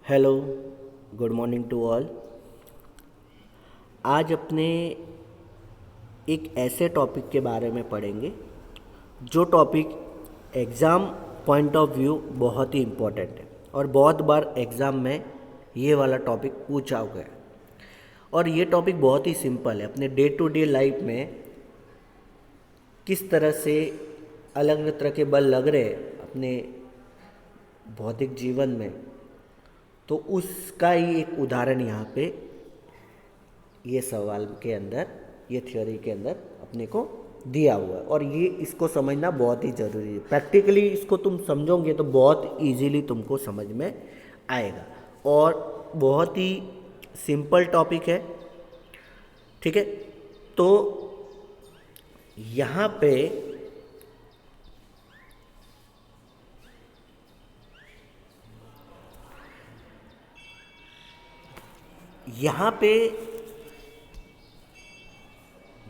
Hello, good morning to all. आज अपने एक ऐसे टॉपिक के बारे में पढ़ेंगे जो topic exam point of view बहुत ही इम्पोर्टेंट है और बहुत बार एग्ज़ाम में ये वाला टॉपिक पूछा गया है। और ये टॉपिक बहुत ही सिंपल है। अपने डे टू डे लाइफ में किस तरह से अलग अलग तरह के बल लग रहे हैं अपने भौतिक जीवन में, तो उसका ही एक उदाहरण यहाँ पे ये सवाल के अंदर, ये थ्योरी के अंदर अपने को दिया हुआ है। और ये इसको समझना बहुत ही ज़रूरी है। प्रैक्टिकली इसको तुम समझोगे तो बहुत इजीली तुमको समझ में आएगा और बहुत ही सिंपल टॉपिक है। ठीक है, तो यहाँ पे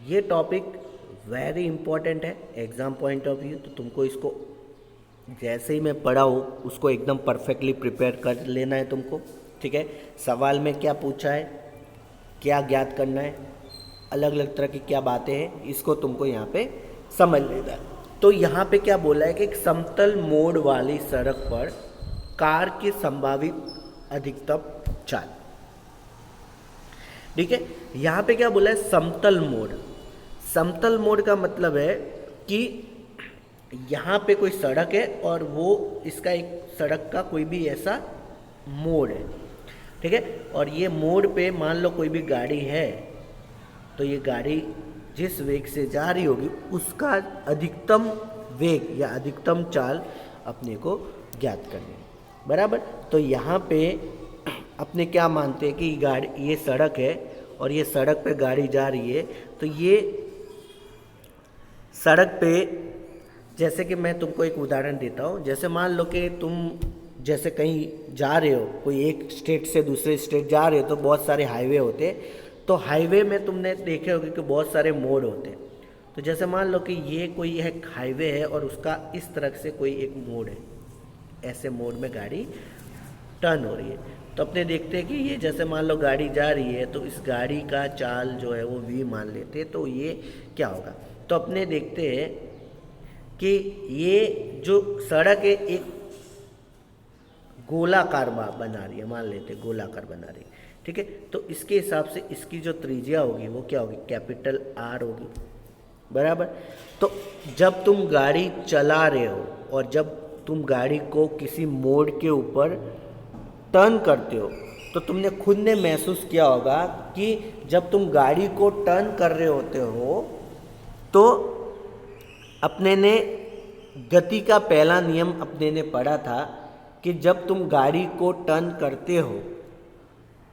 ये टॉपिक वेरी इंपॉर्टेंट है एग्ज़ाम पॉइंट ऑफ व्यू। तो तुमको इसको जैसे ही मैं पढ़ाऊँ उसको एकदम परफेक्टली प्रिपेयर कर लेना है तुमको। ठीक है, सवाल में क्या पूछा है, क्या ज्ञात करना है, अलग अलग तरह की क्या बातें हैं, इसको तुमको यहाँ पे समझ लेना है। तो यहाँ पे क्या बोला है कि एक समतल मोड़ वाली सड़क पर कार की संभावित अधिकतम चाल। ठीक है, यहाँ पे क्या बोला है, समतल मोड़। समतल मोड़ का मतलब है कि यहाँ पे कोई सड़क है और वो इसका एक सड़क का कोई भी ऐसा मोड़ है। ठीक है, और ये मोड़ पे मान लो कोई भी गाड़ी है, तो ये गाड़ी जिस वेग से जा रही होगी उसका अधिकतम वेग या अधिकतम चाल अपने को ज्ञात करनी है। बराबर। तो यहाँ पे अपने क्या मानते हैं कि गाड़ी, ये सड़क है और ये सड़क पे गाड़ी जा रही है, तो ये सड़क पे, जैसे कि मैं तुमको एक उदाहरण देता हूँ। जैसे मान लो कि तुम जैसे कहीं जा रहे हो, कोई एक स्टेट से दूसरे स्टेट जा रहे हो, तो बहुत सारे हाईवे होते हैं। तो हाईवे में तुमने देखे होगे कि बहुत सारे मोड़ होते हैं। तो जैसे मान लो कि ये कोई एक हाईवे है और उसका इस तरह से कोई एक मोड़ है, ऐसे मोड़ में गाड़ी टर्न हो रही है। तो अपने देखते हैं कि ये जैसे मान लो गाड़ी जा रही है, तो इस गाड़ी का चाल जो है वो v मान लेते हैं। तो ये क्या होगा, तो अपने देखते हैं कि ये जो सड़क है एक गोलाकार बना रही है, मान लेते हैं गोलाकार बना रही है। ठीक है, तो इसके हिसाब से इसकी जो त्रिज्या होगी वो क्या होगी, कैपिटल R होगी। बराबर। तो जब तुम गाड़ी चला रहे हो और जब तुम गाड़ी को किसी मोड़ के ऊपर टर्न करते हो, तो तुमने खुद ने महसूस किया होगा कि जब तुम गाड़ी को टर्न कर रहे होते हो तो अपने ने गति का पहला नियम अपने ने पढ़ा था कि जब तुम गाड़ी को टर्न करते हो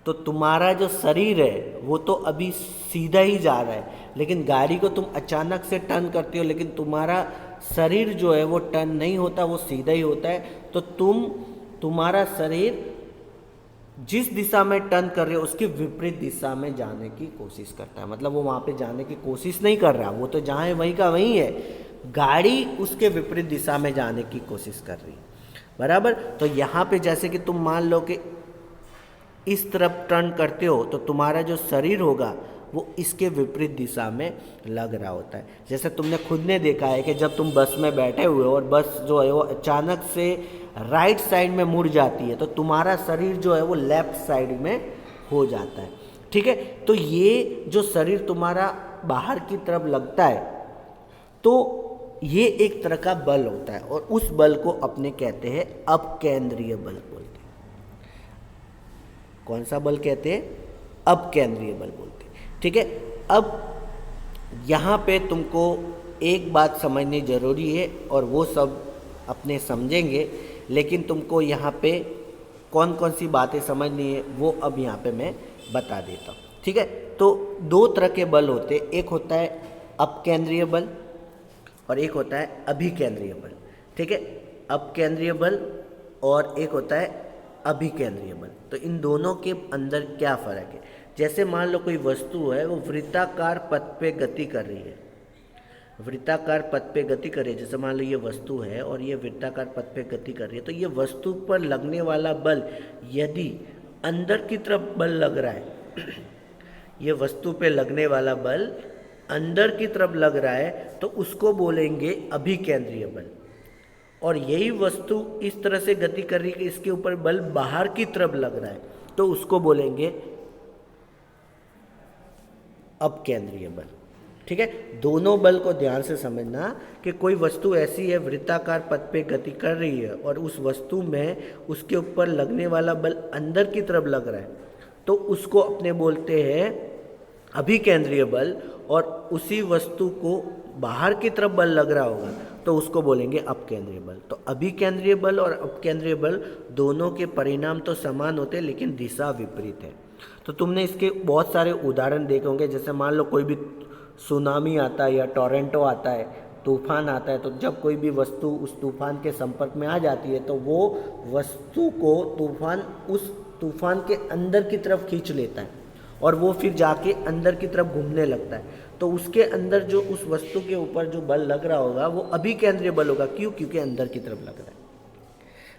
तो तुम्हारा जो शरीर है वो तो अभी सीधा ही जा रहा है, लेकिन गाड़ी को तुम अचानक से टर्न करते हो, लेकिन तुम्हारा शरीर जो है वो टर्न नहीं होता, वो सीधा ही होता है। तो तुम्हारा शरीर जिस दिशा में टर्न कर रहे हो उसकी विपरीत दिशा में जाने की कोशिश करता है। मतलब वो वहाँ पे जाने की कोशिश नहीं कर रहा, वो तो जहाँ है वहीं का वहीं है, गाड़ी उसके विपरीत दिशा में जाने की कोशिश कर रही है। बराबर। तो यहाँ पे जैसे कि तुम मान लो कि इस तरफ टर्न करते हो, तो तुम्हारा जो शरीर होगा वो इसके विपरीत दिशा में लग रहा होता है। जैसे तुमने खुद ने देखा है कि जब तुम बस में बैठे हुए हो और बस जो है वो अचानक से राइट साइड में मुड़ जाती है, तो तुम्हारा शरीर जो है वो लेफ्ट साइड में हो जाता है। ठीक है, तो ये जो शरीर तुम्हारा बाहर की तरफ लगता है, तो ये एक तरह का बल होता है और उस बल को अपने कहते हैं अपकेंद्रीय बल बोलते हैं। कौन सा बल कहते हैं, अपकेंद्रीय बल बोलते हैं। ठीक है, अब यहाँ पे तुमको एक बात समझनी जरूरी है और वो सब अपने समझेंगे, लेकिन तुमको यहाँ पे कौन कौन सी बातें समझनी है वो अब यहाँ पे मैं बता देता हूँ। ठीक है, तो दो तरह के बल होते हैं, एक होता है अपकेंद्रीय बल और एक होता है अभिकेंद्रीय बल। ठीक है, अपकेंद्रीय बल और एक होता है अभिकेंद्रीय बल। तो इन दोनों के अंदर क्या फ़र्क है। जैसे मान लो कोई वस्तु है वो वृत्ताकार पथ पे गति कर रही है, वृत्ताकार पथ पे गति कर रही है, जैसे मान लो ये वस्तु है और ये वृत्ताकार पथ पे गति कर रही है, तो ये वस्तु पर लगने वाला बल यदि अंदर की तरफ बल लग रहा है ये वस्तु पे लगने वाला बल अंदर की तरफ लग रहा है तो उसको बोलेंगे अभिकेंद्रीय बल। और यही वस्तु इस तरह से गति कर रही है कि इसके ऊपर बल बाहर की तरफ लग रहा है तो उसको बोलेंगे अपकेंद्रीय बल। ठीक है, दोनों बल को ध्यान से समझना कि कोई वस्तु ऐसी है वृत्ताकार पथ पे गति कर रही है और उस वस्तु में उसके ऊपर लगने वाला बल अंदर की तरफ लग रहा है तो उसको अपने बोलते हैं अभिकेंद्रीय बल, और उसी वस्तु को बाहर की तरफ बल लग रहा होगा तो उसको बोलेंगे अपकेंद्रीय बल। तो अभिकेंद्रीय बल और अपकेंद्रीय बल दोनों के परिणाम तो समान होते हैं लेकिन दिशा विपरीत है। तो तुमने इसके बहुत सारे उदाहरण देखे होंगे, जैसे मान लो कोई भी सुनामी आता है या टोरेंटो आता है, तूफान आता है, तो जब कोई भी वस्तु उस तूफान के संपर्क में आ जाती है तो वो वस्तु को तूफान उस तूफान के अंदर की तरफ खींच लेता है और वो फिर जाके अंदर की तरफ घूमने लगता है। तो उसके अंदर जो उस वस्तु के ऊपर जो बल लग रहा होगा वो अभिकेंद्रीय बल होगा। क्यों? क्योंकि अंदर की तरफ लग रहा है।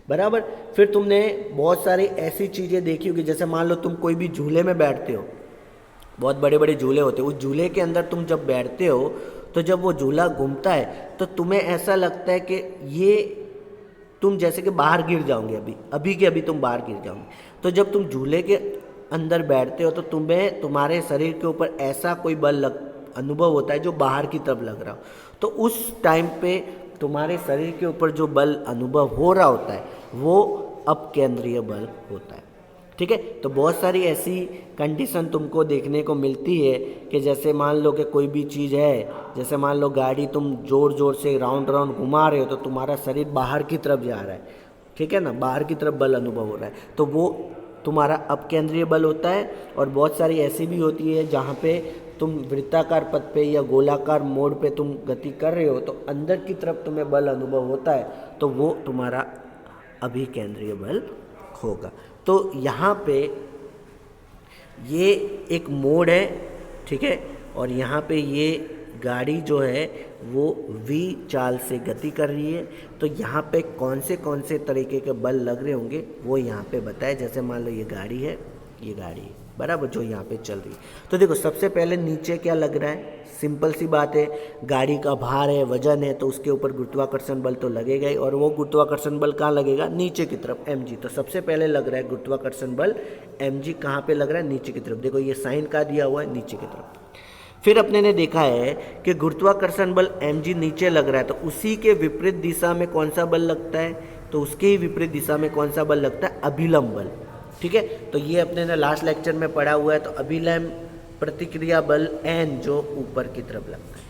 बराबर। फिर तुमने बहुत सारी ऐसी चीज़ें देखी होगी, जैसे मान लो तुम कोई भी झूले में बैठते हो, बहुत बड़े बड़े झूले होते हैं, उस झूले के अंदर तुम जब बैठते हो तो जब वो झूला घूमता है तो तुम्हें ऐसा लगता है कि ये तुम जैसे कि बाहर गिर जाओगे, अभी के अभी तुम बाहर गिर जाओगे। तो जब तुम झूले के अंदर बैठते हो तो तुम्हें तुम्हारे शरीर के ऊपर ऐसा कोई बल अनुभव होता है जो बाहर की तरफ लग रहा हो, तो उस टाइम पे तुम्हारे शरीर के ऊपर जो बल अनुभव हो रहा होता है वो अपकेंद्रीय बल होता है। ठीक है, तो बहुत सारी ऐसी कंडीशन तुमको देखने को मिलती है कि जैसे मान लो कि कोई भी चीज़ है, जैसे मान लो गाड़ी तुम ज़ोर ज़ोर से राउंड राउंड घुमा रहे हो तो तुम्हारा शरीर बाहर की तरफ जा रहा है, ठीक है ना, बाहर की तरफ बल अनुभव हो रहा है, तो वो तुम्हारा अपकेंद्रीय बल होता है। और बहुत सारी ऐसी भी होती है जहाँ पे तुम वृत्ताकार पथ पे या गोलाकार मोड़ पे तुम गति कर रहे हो तो अंदर की तरफ तुम्हें बल अनुभव होता है, तो वो तुम्हारा अभिकेंद्रीय बल होगा। तो यहाँ पे ये एक मोड़ है, ठीक है, और यहाँ पे ये गाड़ी जो है वो v चाल से गति कर रही है। तो यहाँ पे कौन से तरीके के बल लग रहे होंगे वो यहाँ पे बताए। जैसे मान लो ये गाड़ी है, ये गाड़ी है, बराबर, जो यहाँ पे चल रही है। तो देखो सबसे पहले नीचे क्या लग रहा है, सिंपल सी बात है, गाड़ी का भार है, वजन है, तो उसके ऊपर गुरुत्वाकर्षण बल तो लगेगा ही, और वो गुरुत्वाकर्षण बल कहाँ लगेगा, नीचे की तरफ, mg। तो सबसे पहले लग रहा है गुरुत्वाकर्षण बल mg, कहाँ पे लग रहा है, नीचे की तरफ। देखो ये साइन का दिया हुआ है, नीचे की तरफ। फिर अपने ने देखा है कि गुरुत्वाकर्षण बल mg नीचे लग रहा है, तो उसी के विपरीत दिशा में कौन सा बल लगता है, तो उसके ही विपरीत दिशा में कौन सा बल लगता है, अभिलंब बल। ठीक है, तो ये अपने ने लास्ट लेक्चर में पढ़ा हुआ है। तो अभिलंब प्रतिक्रिया बल n जो ऊपर की तरफ लगता है।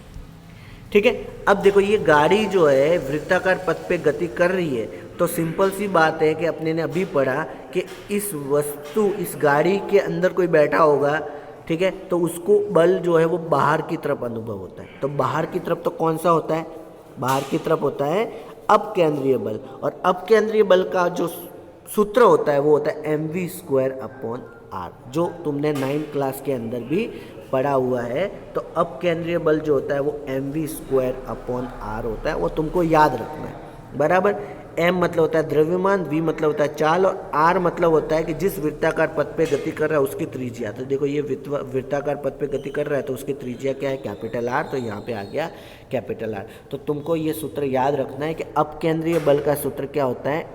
ठीक है, अब देखो ये गाड़ी जो है वृत्ताकार पथ पे गति कर रही है, तो सिंपल सी बात है कि अपने ने अभी पढ़ा कि इस वस्तु, इस गाड़ी के अंदर कोई बैठा होगा, ठीक है, तो उसको बल जो है वो बाहर की तरफ अनुभव होता है। तो बाहर की तरफ तो कौन सा होता है, बाहर की तरफ होता है अपकेंद्रीय बल, और अपकेंद्रीय बल का जो सूत्र होता है वो होता है mv²/r, जो तुमने 9th क्लास के अंदर भी पढ़ा हुआ है। तो अपकेंद्रीय बल जो होता है वो mv²/r होता है, वो तुमको याद रखना है, बराबर। m मतलब होता है द्रव्यमान, v मतलब होता है चाल, और r मतलब होता है कि जिस वृत्ताकार पथ पे गति कर रहा है उसकी त्रिज्या। तो देखो ये वृत्ताकार पथ पे गति कर रहा है तो उसकी त्रिज्या क्या है, कैपिटल R, तो यहाँ पे आ गया कैपिटल R। तो तुमको ये सूत्र याद रखना है कि अपकेंद्रीय बल का सूत्र क्या होता है,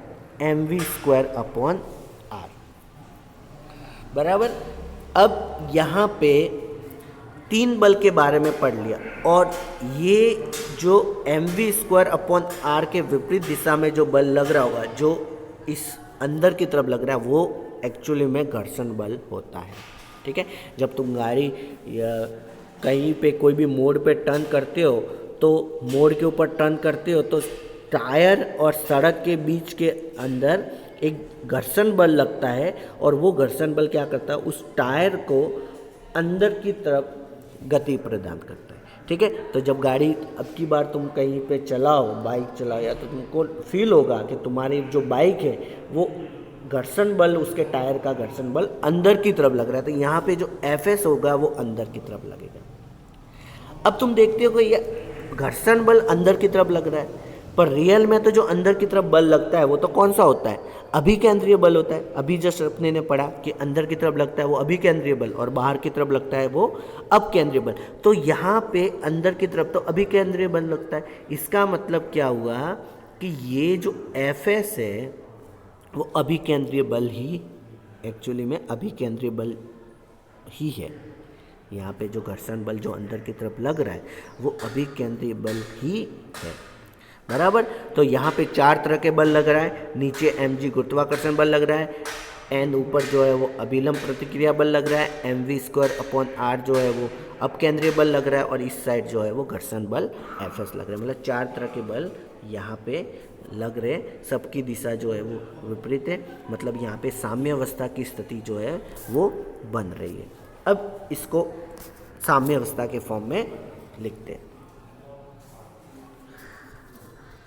mv²/r, बराबर। अब यहाँ पे 3 बल के बारे में पढ़ लिया, और ये जो mv²/r के विपरीत दिशा में जो बल लग रहा होगा, जो इस अंदर की तरफ लग रहा है, वो एक्चुअली में घर्षण बल होता है। ठीक है, जब तुम गाड़ी या कहीं पे कोई भी मोड़ पे टर्न करते हो, तो मोड़ के ऊपर टर्न करते हो तो टायर और सड़क के बीच के अंदर एक घर्षण बल लगता है, और वो घर्षण बल क्या करता है, उस टायर को अंदर की तरफ गति प्रदान करता है। ठीक है, तो जब गाड़ी अब की बार तुम कहीं पे चलाओ, बाइक चलाओ, या तो तुमको फील होगा कि तुम्हारी जो बाइक है वो घर्षण बल, उसके टायर का घर्षण बल अंदर की तरफ लग रहा है, तो यहाँ पे जो Fs होगा वो अंदर की तरफ लगेगा। अब तुम देखते हो कि घर्षण बल अंदर की तरफ लग रहा है, पर रियल में तो जो अंदर की तरफ बल लगता है वो तो कौन सा होता है, अभिकेंद्रीय बल होता है। अभी जस्ट अपने ने पढ़ा कि अंदर की तरफ लगता है वो अभिकेंद्रीय बल और बाहर की तरफ लगता है वो अपकेंद्रीय बल। तो यहाँ पे अंदर की तरफ तो अभिकेंद्रीय बल लगता है। इसका मतलब क्या हुआ कि ये जो Fs है वो अभिकेंद्रीय बल ही, एक्चुअली में अभिकेंद्रीय बल ही है। यहाँ पे जो घर्षण बल जो अंदर की तरफ लग रहा है वो अभिकेंद्रीय बल ही है, बराबर। तो यहाँ पे 4 तरह के बल लग रहा है। नीचे mg गुरुत्वाकर्षण बल लग रहा है, n ऊपर जो है वो अभिलंब प्रतिक्रिया बल लग रहा है, mv²/r जो है वो अपकेंद्रीय बल लग रहा है, और इस साइड जो है वो घर्षण बल Fs लग रहा है। मतलब 4 तरह के बल यहाँ पे लग रहे हैं, सबकी दिशा जो है वो विपरीत है। मतलब यहाँ पे साम्यावस्था की स्थिति जो है वो बन रही है। अब इसको साम्यावस्था के फॉर्म में लिखते हैं।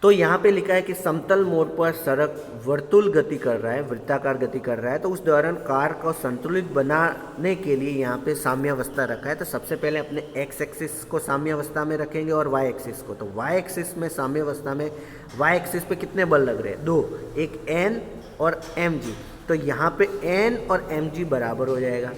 तो यहाँ पे लिखा है कि समतल मोड़ पर सड़क वर्तुल गति कर रहा है, वृत्ताकार गति कर रहा है, तो उस दौरान कार को संतुलित बनाने के लिए यहाँ पे साम्यावस्था रखा है। तो सबसे पहले अपने एक्स एक्सिस को साम्यावस्था में रखेंगे और वाई एक्सिस को। तो वाई एक्सिस में साम्यावस्था में वाई एक्सिस पे कितने बल लग रहे हैं, 2, एक एन और एम जी। तो यहाँ पे एन और एम जी बराबर हो जाएगा,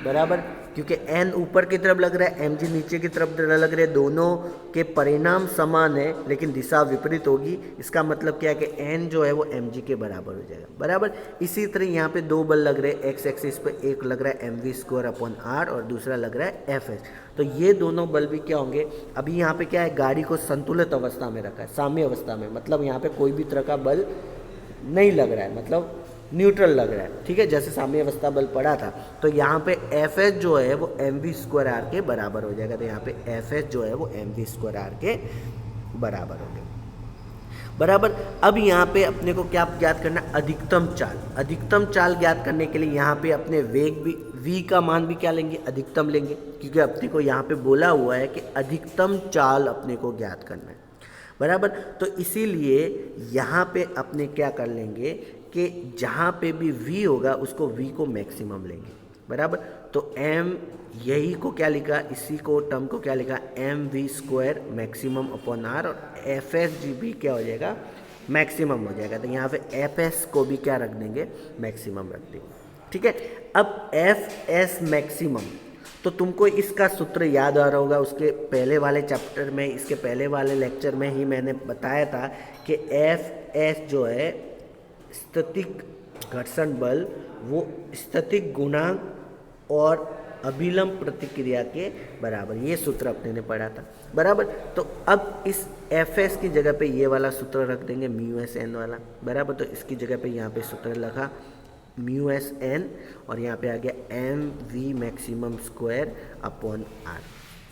बराबर, क्योंकि n ऊपर की तरफ लग रहा है, mg नीचे की तरफ लग रहे हैं, दोनों के परिणाम समान है लेकिन दिशा विपरीत होगी। इसका मतलब क्या है कि n जो है वो mg के बराबर हो जाएगा, बराबर। इसी तरह यहाँ पे 2 बल लग रहे हैं x एक्सिस पे, एक लग रहा है mv²/r और दूसरा लग रहा है Fs। तो ये दोनों बल भी क्या होंगे, अभी यहाँ पे क्या है, गाड़ी को संतुलित अवस्था में रखा है, साम्य अवस्था में, मतलब यहाँ पे कोई भी तरह का बल नहीं लग रहा है, मतलब न्यूट्रल लग रहा है, ठीक है, जैसे साम्य अवस्था बल पड़ा था। तो यहाँ पे Fs जो है वो mv²r के बराबर हो जाएगा। तो यहाँ पे Fs जो है वो mv²r के बराबर हो गया, बराबर। अब यहाँ पे अपने को क्या ज्ञात करना, अधिकतम चाल। अधिकतम चाल ज्ञात करने के लिए यहाँ पे अपने वेग भी, v का मान भी क्या लेंगे, अधिकतम लेंगे, क्योंकि अपने को यहाँ पे बोला हुआ है कि अधिकतम चाल अपने को ज्ञात करना है, बराबर। तो इसीलिए यहाँ पे अपने क्या कर लेंगे कि जहाँ पे भी v होगा उसको v को मैक्सिमम लेंगे, बराबर। तो m यही को क्या लिखा, इसी को टर्म को क्या लिखा, mv² मैक्सिमम अपॉन r, और Fs जी भी क्या हो जाएगा, मैक्सिमम हो जाएगा। तो यहाँ पे Fs को भी क्या रख देंगे, मैक्सिमम रख देंगे, ठीक है। अब Fs मैक्सिमम, तो तुमको इसका सूत्र याद आ रहा होगा, उसके पहले वाले चैप्टर में, इसके पहले वाले लेक्चर में ही मैंने बताया था कि Fs जो है स्थैतिक घर्षण बल, वो स्थैतिक गुणांक और अभिलंब प्रतिक्रिया के बराबर, ये सूत्र अपने ने पढ़ा था, बराबर। तो अब इस Fs की जगह पे ये वाला सूत्र रख देंगे, μsn वाला, बराबर। तो इसकी जगह पे यहाँ पे सूत्र लगा μsn और यहाँ पे आ गया mv maximum square upon r,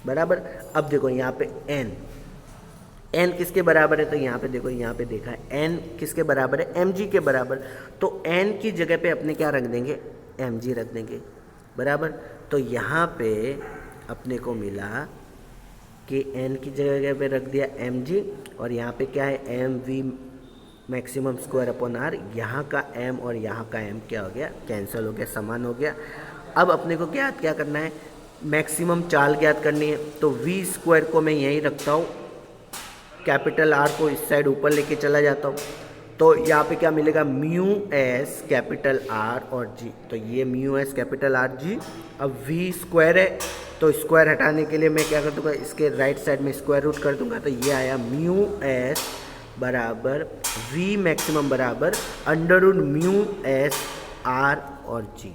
बराबर। अब देखो यहाँ पे n किसके बराबर है, तो यहाँ पे देखो, यहाँ पे देखा है n किसके बराबर है, mg के बराबर। तो n की जगह पे अपने क्या रख देंगे, mg रख देंगे, बराबर। तो यहाँ पे अपने को मिला कि n की जगह पे रख दिया mg और यहाँ पे क्या है mv maximum square upon r। यहाँ का m और यहाँ का m क्या हो गया, कैंसिल हो गया, समान हो गया। अब अपने को क्या करना है, मैक्सिमम चाल ज्ञात करनी है। तो v² को मैं यहीं रखता हूँ, कैपिटल R को इस साइड ऊपर लेके चला जाता हूँ। तो यहाँ पे क्या मिलेगा, μs कैपिटल R और g। तो ये μs कैपिटल R g। अब v² है तो स्क्वायर हटाने के लिए मैं क्या कर दूंगा, इसके राइट साइड में स्क्वायर रूट कर दूंगा। तो ये आया μs बराबर v मैक्सिमम बराबर √μs R और g,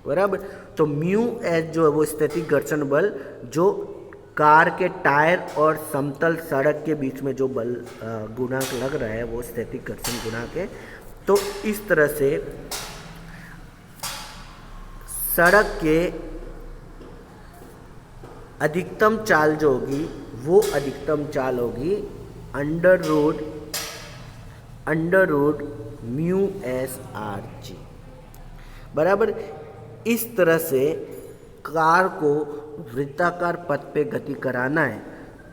बराबर। तो μs जो है वो स्थैतिक घर्षण बल, जो कार के टायर और समतल सड़क के बीच में जो बल गुणांक लग रहा है वो स्थैतिक घर्षण गुणांक है। तो इस तरह से सड़क के अधिकतम चाल जो होगी वो अधिकतम चाल होगी under root μs R g, बराबर। इस तरह से कार को वृत्ताकार पथ पे गति कराना है,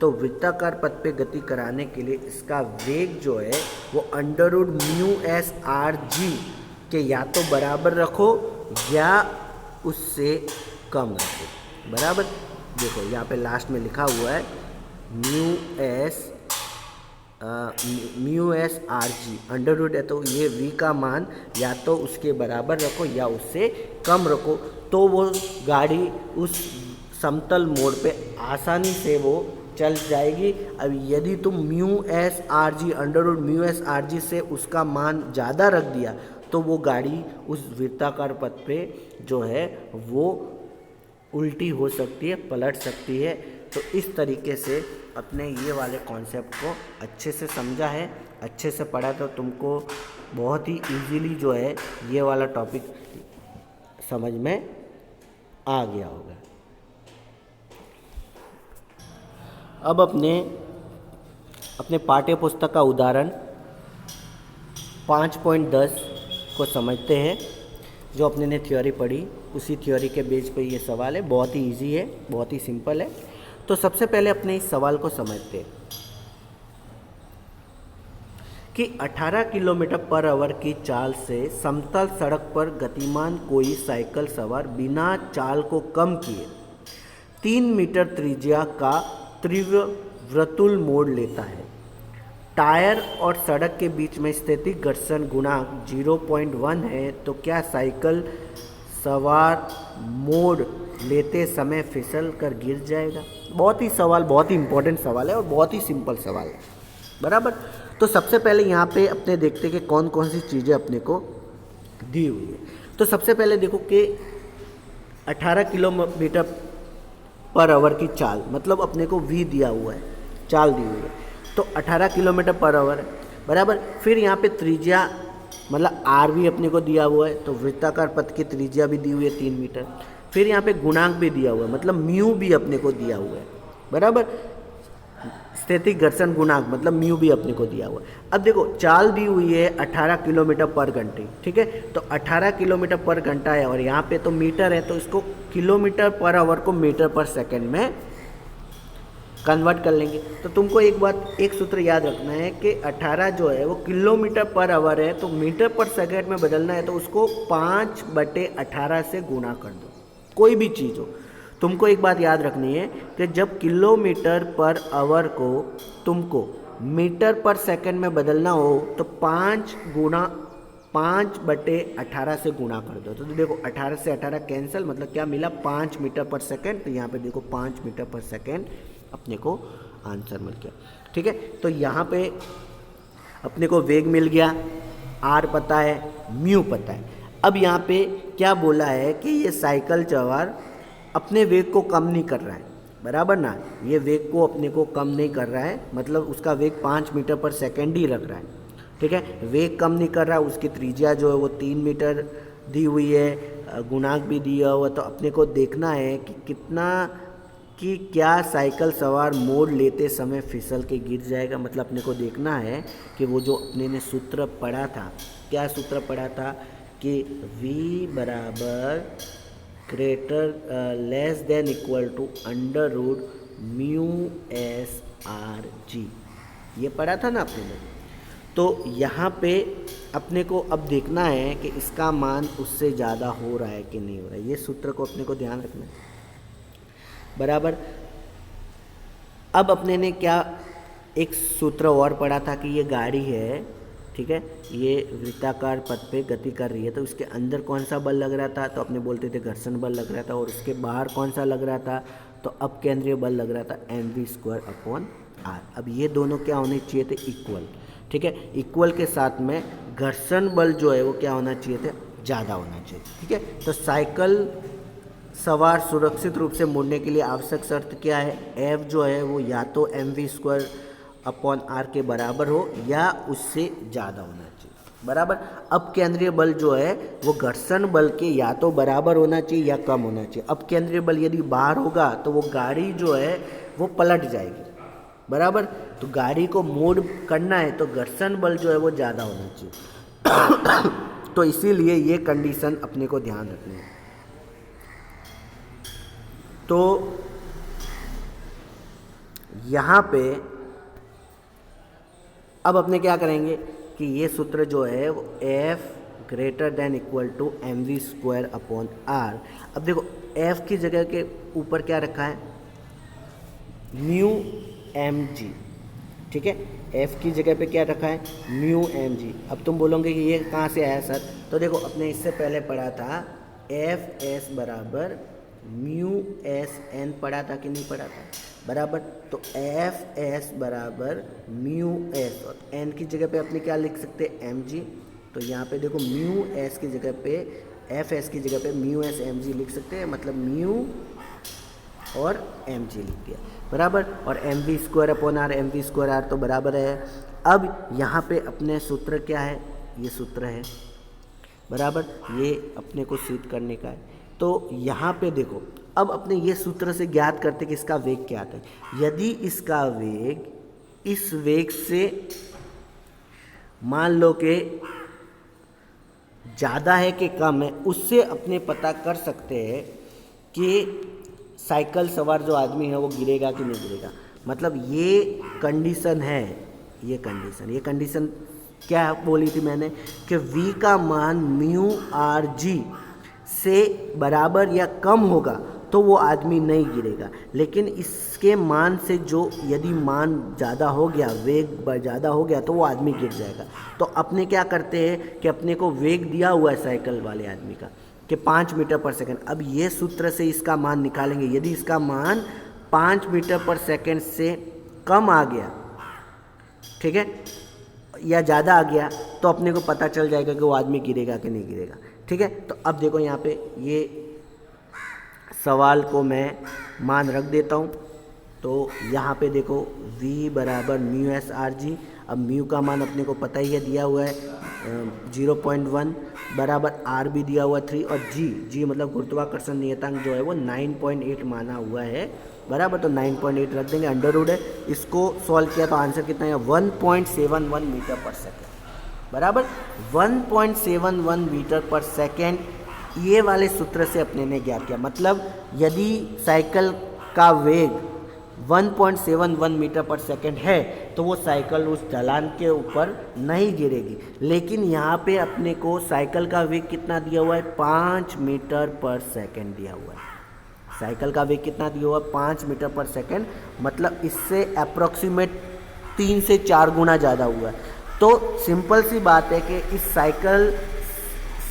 तो वृत्ताकार पथ पे गति कराने के लिए इसका वेग जो है वो √μs R g के या तो बराबर रखो या उससे कम रखो, बराबर। देखो यहाँ पे लास्ट में लिखा हुआ है mu s r g under root है, तो ये v का मान या तो उसके बराबर रखो या उससे कम रखो, तो वो गाड़ी उस समतल मोड़ पे आसानी से वो चल जाएगी। अब यदि तुम mu s r g under root mu s r g से उसका मान ज़्यादा रख दिया तो वो गाड़ी उस वृत्ताकार पथ पे जो है वो उल्टी हो सकती है, पलट सकती है। तो इस तरीके से अपने ये वाले कॉन्सेप्ट को अच्छे से समझा है, अच्छे से पढ़ा, तो तुमको बहुत ही इजीली जो है ये वाला टॉपिक समझ में आ गया होगा। अब अपने पाठ्य पुस्तक का उदाहरण 5.10 को समझते हैं। जो अपने ने थ्योरी पढ़ी उसी थ्योरी के बेस पे ये सवाल है, बहुत ही इजी है, बहुत ही सिंपल है। तो सबसे पहले अपने इस सवाल को समझते हैं कि 18 किलोमीटर पर आवर की चाल से समतल सड़क पर गतिमान कोई साइकिल सवार बिना चाल को कम किए 3 मीटर त्रिज्या का तीव्र वर्तुल मोड़ लेता है। टायर और सड़क के बीच में स्थितिक घर्षण गुणांक 0.1 है, तो क्या साइकिल सवार मोड़ लेते समय फिसल कर गिर जाएगा? बहुत ही इम्पोर्टेंट सवाल है और बहुत ही सिंपल सवाल है, बराबर। तो सबसे पहले यहाँ पे अपने देखते हैं कि कौन कौन सी चीज़ें अपने को दी हुई है। तो सबसे पहले देखो कि 18 किलोमीटर पर आवर की चाल, मतलब अपने को v दिया हुआ है, चाल दी हुई है, तो 18 किलोमीटर पर आवर है, बराबर। फिर यहाँ पे त्रिज्या मतलब r भी अपने को दिया हुआ है, तो वृत्ताकार पथ की त्रिज्या भी दी हुई है 3 मीटर। फिर यहाँ पे गुणांक भी दिया हुआ है, मतलब म्यू भी अपने को दिया हुआ है, बराबर। स्थैतिक घर्षण गुणांक मतलब म्यू भी अपने को दिया हुआ है। अब देखो चाल दी हुई है 18 किलोमीटर पर घंटे, ठीक है, तो 18 किलोमीटर पर घंटा है और यहाँ पे तो मीटर है, तो इसको किलोमीटर पर आवर को मीटर पर सेकंड में कन्वर्ट कर लेंगे। तो तुमको एक सूत्र याद रखना है कि 18 जो है वो किलोमीटर पर आवर है, तो मीटर पर सेकंड में बदलना है, तो उसको 5/18 से गुणा कर दो, कोई भी चीज़ हो। तुमको एक बात याद रखनी है कि जब किलोमीटर पर आवर को तुमको मीटर पर सेकंड में बदलना हो तो 5/18 से गुणा कर दो। तो देखो 18 से 18 कैंसिल, मतलब क्या मिला 5 मीटर पर सेकंड। तो यहाँ पे देखो 5 मीटर पर सेकंड अपने को आंसर मिल गया, ठीक है। तो यहाँ पे अपने को वेग मिल गया, आर पता है, म्यू पता है। अब यहाँ पे क्या बोला है कि ये साइकिल सवार अपने वेग को कम नहीं कर रहा है, बराबर ना, ये वेग को अपने को कम नहीं कर रहा है, मतलब उसका वेग 5 मीटर पर सेकंड ही रख रहा है, ठीक है। वेग कम नहीं कर रहा है, उसकी त्रिज्या जो है वो 3 मीटर दी हुई है, गुणांक भी दिया हुआ। तो अपने को देखना है कि क्या साइकिल सवार मोड़ लेते समय फिसल के गिर जाएगा, मतलब अपने को देखना है कि वो जो अपने ने सूत्र पढ़ा था, क्या सूत्र पढ़ा था कि v बराबर less than equal to under root mu s r g, ये पढ़ा था ना अपने ने। तो यहाँ पे अपने को अब देखना है कि इसका मान उससे ज़्यादा हो रहा है कि नहीं हो रहा है, ये सूत्र को अपने को ध्यान रखना है, बराबर। अब अपने ने क्या एक सूत्र और पढ़ा था कि ये गाड़ी है, ठीक है, ये वृत्ताकार पथ पे गति कर रही है, तो उसके अंदर कौन सा बल लग रहा था, तो अपने बोलते थे घर्षण बल लग रहा था, और उसके बाहर कौन सा लग रहा था, तो अपकेंद्रीय बल लग रहा था mv²/r। अब ये दोनों क्या होने चाहिए थे, इक्वल, ठीक है। इक्वल के साथ में घर्षण बल जो है वो क्या होना चाहिए थे, ज़्यादा होना चाहिए, ठीक है। तो साइकिल सवार सुरक्षित रूप से मुड़ने के लिए आवश्यक शर्त क्या है, f जो है वो या तो mv²/r के बराबर हो या उससे ज़्यादा होना चाहिए, बराबर। अब केंद्रीय बल जो है वो घर्षण बल के या तो बराबर होना चाहिए या कम होना चाहिए। अब केंद्रीय बल यदि बाहर होगा तो वो गाड़ी जो है वो पलट जाएगी, बराबर। तो गाड़ी को मोड़ करना है तो घर्षण बल जो है वो ज़्यादा होना चाहिए। तो इसीलिए ये कंडीशन अपने को ध्यान रखनी है। तो यहाँ पे अब अपने क्या करेंगे कि ये सूत्र जो है वो f > mv²/r। अब देखो f की जगह के ऊपर क्या रखा है, म्यू mg, ठीक है। f की जगह पे क्या रखा है, म्यू mg। अब तुम बोलोगे कि ये कहाँ से आया सर, तो देखो अपने इससे पहले पढ़ा था एफ एस बराबर म्यू एस एन, पढ़ा था कि नहीं पढ़ा था, बराबर। तो एफ एस बराबर म्यू एस, और एन की जगह पे अपने क्या लिख सकते हैं, एम जी। तो यहाँ पे देखो म्यू एस की जगह पे, एफ एस की जगह पे म्यू एस एम जी लिख सकते हैं, मतलब म्यू और एम जी लिख दिया, बराबर। और m v square upon r, m v square r तो बराबर है। अब यहाँ पे अपने सूत्र क्या है, ये सूत्र है, बराबर, ये अपने को सिद्ध करने का है। तो यहाँ पे देखो अब अपने ये सूत्र से ज्ञात करते कि इसका वेग क्या आता है। यदि इसका वेग इस वेग से मान लो कि ज़्यादा है कि कम है, उससे अपने पता कर सकते हैं कि साइकिल सवार जो आदमी है वो गिरेगा कि नहीं गिरेगा। मतलब ये कंडीशन है, ये कंडीशन क्या बोली थी मैंने कि v का मान म्यू आर जी से बराबर या कम होगा तो वो आदमी नहीं गिरेगा, लेकिन इसके मान से जो यदि मान ज़्यादा हो गया, वेग ज़्यादा हो गया तो वो आदमी गिर जाएगा। तो अपने क्या करते हैं कि अपने को वेग दिया हुआ है साइकिल वाले आदमी का कि 5 मीटर पर सेकंड। अब ये सूत्र से इसका मान निकालेंगे, यदि इसका मान 5 मीटर पर सेकंड से कम आ गया, ठीक है, या ज़्यादा आ गया, तो अपने को पता चल जाएगा कि वो आदमी गिरेगा कि नहीं गिरेगा, ठीक है। तो अब देखो यहाँ पे ये सवाल को मैं मान रख देता हूँ। तो यहाँ पे देखो v बराबर म्यू एस आर जी। अब म्यू का मान अपने को पता ही है, दिया हुआ है 0.1, बराबर आर भी दिया हुआ है 3, और जी मतलब गुरुत्वाकर्षण नियतांक जो है वो 9.8 माना हुआ है, बराबर। तो 9.8 रख देंगे, अंडर रूट है। इसको सॉल्व किया तो आंसर कितना है, 1.71 मीटर पर सेकेंड, बराबर। 1.71 मीटर पर सेकेंड ये वाले सूत्र से अपने ने ज्ञात किया। मतलब यदि साइकिल का वेग 1.71 मीटर पर सेकेंड है तो वो साइकिल उस ढलान के ऊपर नहीं गिरेगी। लेकिन यहाँ पे अपने को साइकिल का वेग कितना दिया हुआ है, 5 मीटर पर सेकेंड दिया हुआ है। साइकिल का वेग कितना दिया हुआ है, 5 मीटर पर सेकेंड, मतलब इससे अप्रॉक्सीमेट 3 से 4 गुना ज़्यादा हुआ है। तो सिंपल सी बात है कि इस साइकिल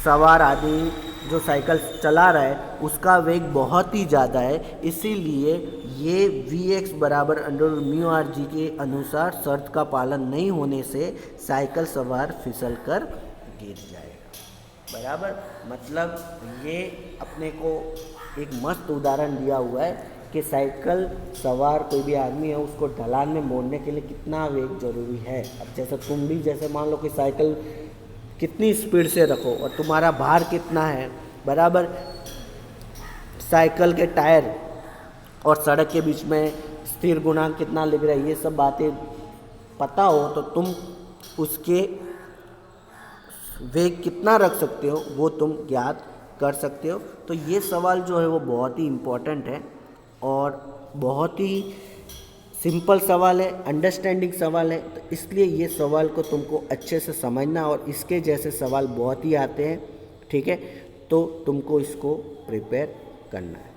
सवार आदमी जो साइकिल चला रहा है उसका वेग बहुत ही ज़्यादा है, इसीलिए ये Vx बराबर अंडर म्यू आर जी के अनुसार शर्त का पालन नहीं होने से साइकिल सवार फिसल कर गिर जाएगा, बराबर। मतलब ये अपने को एक मस्त उदाहरण दिया हुआ है कि साइकिल सवार कोई भी आदमी है उसको ढलान में मोड़ने के लिए कितना वेग जरूरी है। अब जैसे तुम भी जैसे मान लो कि साइकिल कितनी स्पीड से रखो और तुम्हारा भार कितना है, बराबर, साइकिल के टायर और सड़क के बीच में स्थिर गुणांक कितना लग रहा है, ये सब बातें पता हो तो तुम उसके वेग कितना रख सकते हो वो तुम ज्ञात कर सकते हो। तो ये सवाल जो है वो बहुत ही इम्पोर्टेंट है और बहुत ही सिंपल सवाल है, अंडरस्टैंडिंग सवाल है। तो इसलिए ये सवाल को तुमको अच्छे से समझना, और इसके जैसे सवाल बहुत ही आते हैं, ठीक है। तो तुमको इसको प्रिपेयर करना है।